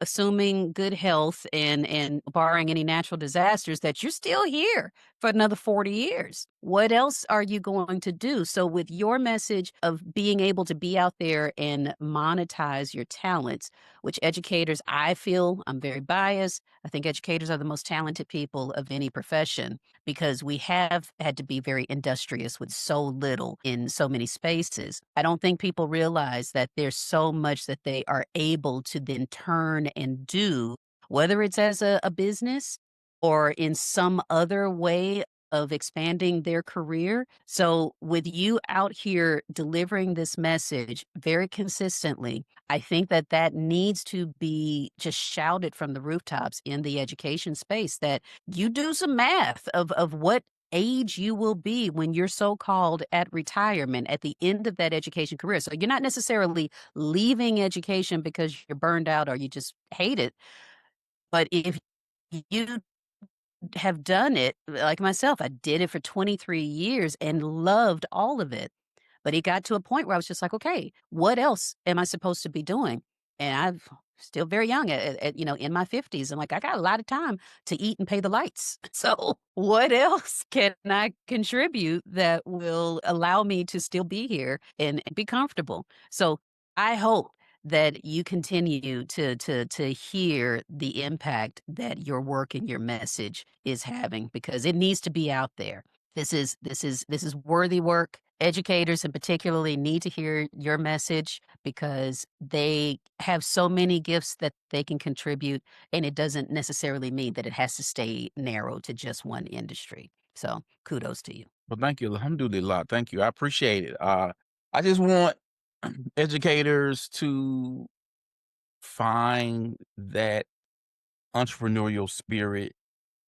assuming good health and barring any natural disasters, that you're still here for another 40 years. What else are you going to do? So with your message of being able to be out there and monetize your talents, which educators, I feel, I'm very biased. I think educators are the most talented people of any profession because we have had to be very industrious with so little in so many spaces. I don't think people realize that there's so much that they are able to then turn and do, whether it's as a business or in some other way of expanding their career. So, with you out here delivering this message very consistently, I think that that needs to be just shouted from the rooftops in the education space that you do some math of what age you will be when you're so-called at retirement at the end of that education career. So you're not necessarily leaving education because you're burned out or you just hate it. But if you have done it, like myself, I did it for 23 years and loved all of it. But it got to a point where I was just like, "Okay, what else am I supposed to be doing?" And I'm still very young in my 50s. I'm like, "I got a lot of time to eat and pay the lights." So, what else can I contribute that will allow me to still be here and be comfortable? So, I hope that you continue to hear the impact that your work and your message is having because it needs to be out there. This is worthy work. Educators and particularly need to hear your message because they have so many gifts that they can contribute, and it doesn't necessarily mean that it has to stay narrow to just one industry. So kudos to you. Well, thank you. Alhamdulillah. Thank you. I appreciate it. I just want educators to find that entrepreneurial spirit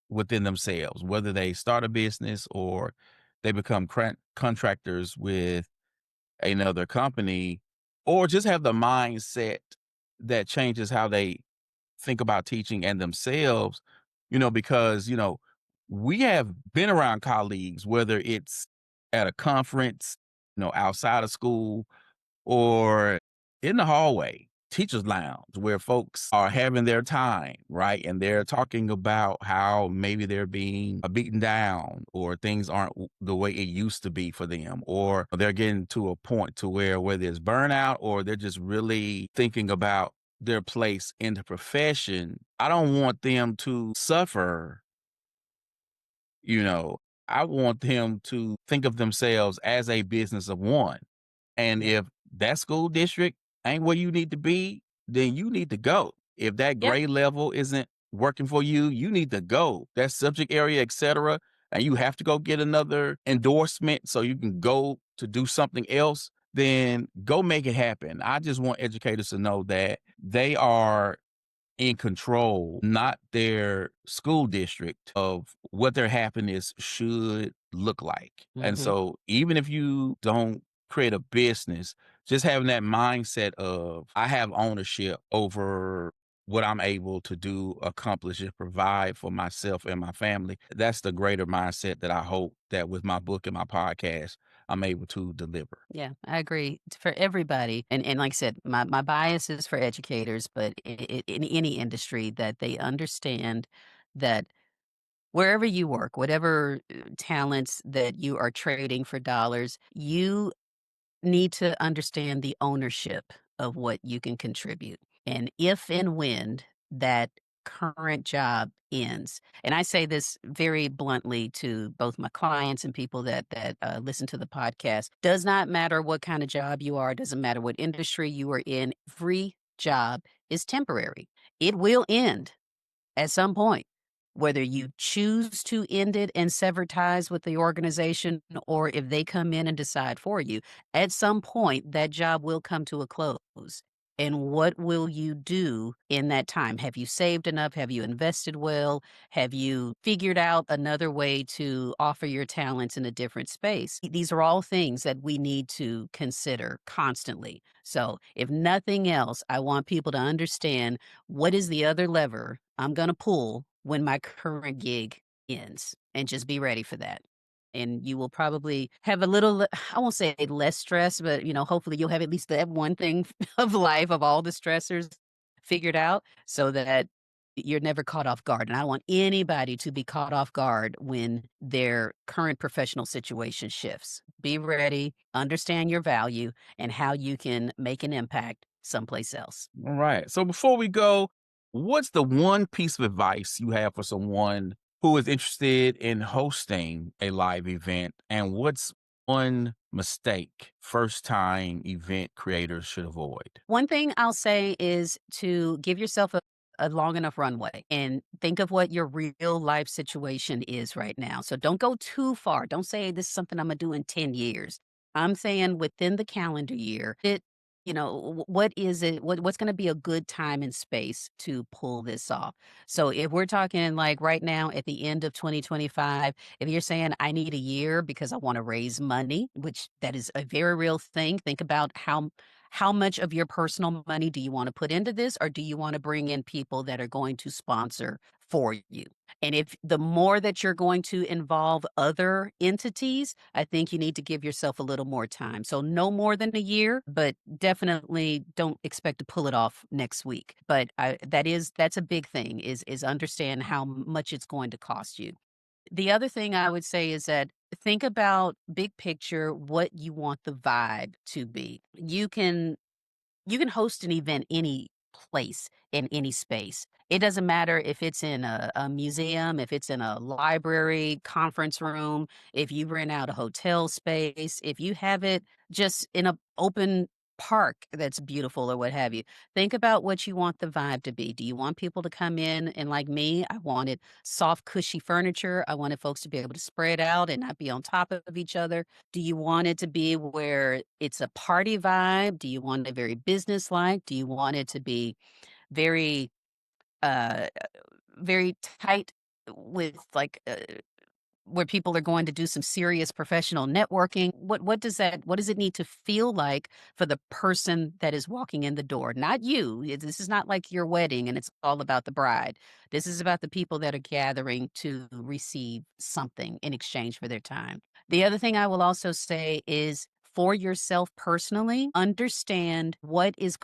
within themselves, whether they start a business or they become contractors with another company, or just have the mindset that changes how they think about teaching and themselves, because, we have been around colleagues, whether it's at a conference, outside of school, or in the hallway, teachers lounge where folks are having their time, right? And they're talking about how maybe they're being beaten down or things aren't the way it used to be for them, or they're getting to a point to where there's burnout or they're just really thinking about their place in the profession. I don't want them to suffer, you know. I want them to think of themselves as a business of one, and Yeah. if that school district ain't where you need to be, then you need to go. If that Yep. grade level isn't working for you, you need to go. That subject area, etc. And you have to go get another endorsement so you can go to do something else, then go make it happen. I just want educators to know that they are in control, not their school district, of what their happiness should look like. And Mhm. so even if you don't create a business, just having that mindset of I have ownership over what I'm able to do, accomplish, and provide for myself and my family. That's the greater mindset that I hope that with my book and my podcast, I'm able to deliver. Yeah, I agree. It's for everybody, and like I said, my bias is for educators, but in any industry that they understand that wherever you work, whatever talents that you are trading for dollars, you need to understand the ownership of what you can contribute. And if and when that current job ends, and I say this very bluntly to both my clients and people that listen to the podcast, does not matter what kind of job you are, doesn't matter what industry you are in, every job is temporary. It will end at some point, whether you choose to end it and sever ties with the organization or if they come in and decide for you, at some point that job will come to a close. And what will you do in that time? Have you saved enough? Have you invested well? Have you figured out another way to offer your talents in a different space? These are all things that we need to consider constantly. So, if nothing else, I want people to understand what is the other lever I'm gonna pull when my current gig ends, and just be ready for that. And you will probably have a little I won't say less stress, but, hopefully you'll have at least that one thing of life of all the stressors figured out so that you're never caught off guard. And I don't want anybody to be caught off guard when their current professional situation shifts. Be ready, understand your value, and how you can make an impact someplace else. All right. So before we go, what's the one piece of advice you have for someone who is interested in hosting a live event? And what's one mistake first time event creators should avoid? One thing I'll say is to give yourself a long enough runway and think of what your real life situation is right now. So don't go too far. Don't say this is something I'm gonna do in 10 years. I'm saying within the calendar year, what is it? What's gonna be a good time and space to pull this off? So if we're talking like right now at the end of 2025, if you're saying I need a year because I want to raise money, which that is a very real thing, think about how much of your personal money do you want to put into this, or do you want to bring in people that are going to sponsor for you? And if the more that you're going to involve other entities, I think you need to give yourself a little more time. So no more than a year, but definitely don't expect to pull it off next week. But that's a big thing is understand how much it's going to cost you. The other thing I would say is that think about big picture what you want the vibe to be. You can host an event any place in any space. It doesn't matter if it's in a museum, if it's in a library, conference room, if you rent out a hotel space, if you have it just in a open park that's beautiful or what have you. Think about what you want the vibe to be. Do you want people to come in and like me, I wanted soft, cushy furniture. I wanted folks to be able to spread out and not be on top of each other. Do you want it to be where it's a party vibe? Do you want it very business-like? Do you want it to be very, uh, very tight with where people are going to do some serious professional networking? What does it need to feel like for the person that is walking in the door? Not you. This is not like your wedding and it's all about the bride. This is about the people that are gathering to receive something in exchange for their time. The other thing I will also say is for yourself personally, understand what is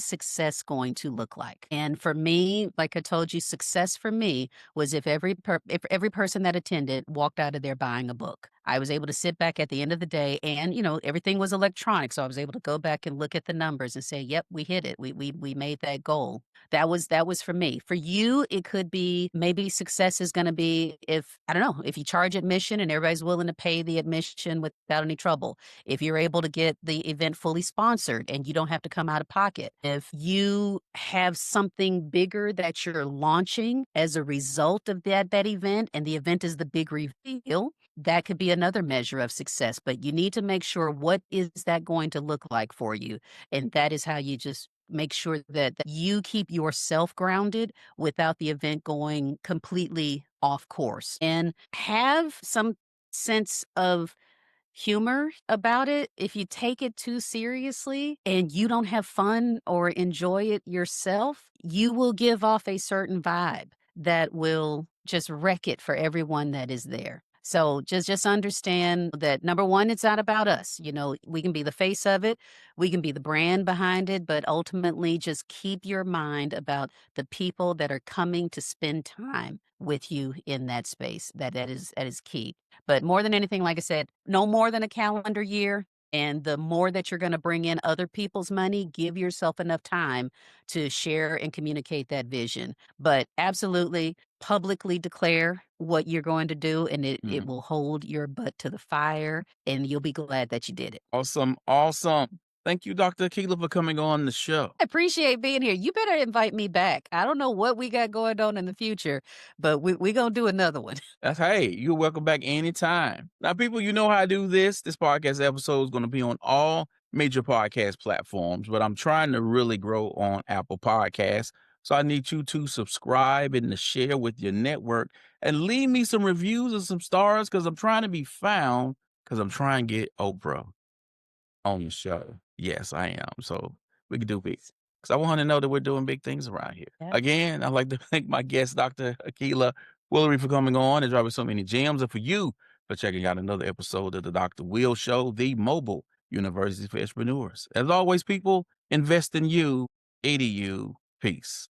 success going to look like. And for me, like I told you, success for me was if every person that attended walked out of there buying a book. I was able to sit back at the end of the day and, everything was electronic. So I was able to go back and look at the numbers and say, yep, we hit it. We made that goal. That was for me. For you, it could be maybe success is going to be if, I don't know, if you charge admission and everybody's willing to pay the admission without any trouble. If you're able to get the event fully sponsored and you don't have to come out of pocket. If you have something bigger that you're launching as a result of that event and the event is the big reveal, that could be another measure of success. But you need to make sure what is that going to look like for you. And that is how you just make sure that you keep yourself grounded without the event going completely off course and have some sense of humor about it. If you take it too seriously and you don't have fun or enjoy it yourself, you will give off a certain vibe that will just wreck it for everyone that is there. So just understand that number one, it's not about us. We can be the face of it, we can be the brand behind it, but ultimately just keep your mind about the people that are coming to spend time with you in that space. That is key. But more than anything, like I said, no more than a calendar year. And the more that you're going to bring in other people's money, give yourself enough time to share and communicate that vision. But absolutely publicly declare what you're going to do, and it Mhm. will hold your butt to the fire, and you'll be glad that you did it. Awesome. Awesome. Thank you, Dr. Akilah, for coming on the show. I appreciate being here. You better invite me back. I don't know what we got going on in the future, but we going to do another one. That's hey, you're welcome back anytime. Now, people, you know how I do this. This podcast episode is going to be on all major podcast platforms, but I'm trying to really grow on Apple Podcasts. So I need you to subscribe and to share with your network and leave me some reviews and some stars because I'm trying to be found because I'm trying to get Oprah on the show. Yes, I am. So we can do big. Because I want to know that we're doing big things around here. Yeah. Again, I'd like to thank my guest, Dr. Akilah Willery, for coming on and dropping so many gems, and for you for checking out another episode of the Dr. Will Show, the mobile university for entrepreneurs. As always, people, invest in you, EDU. Peace.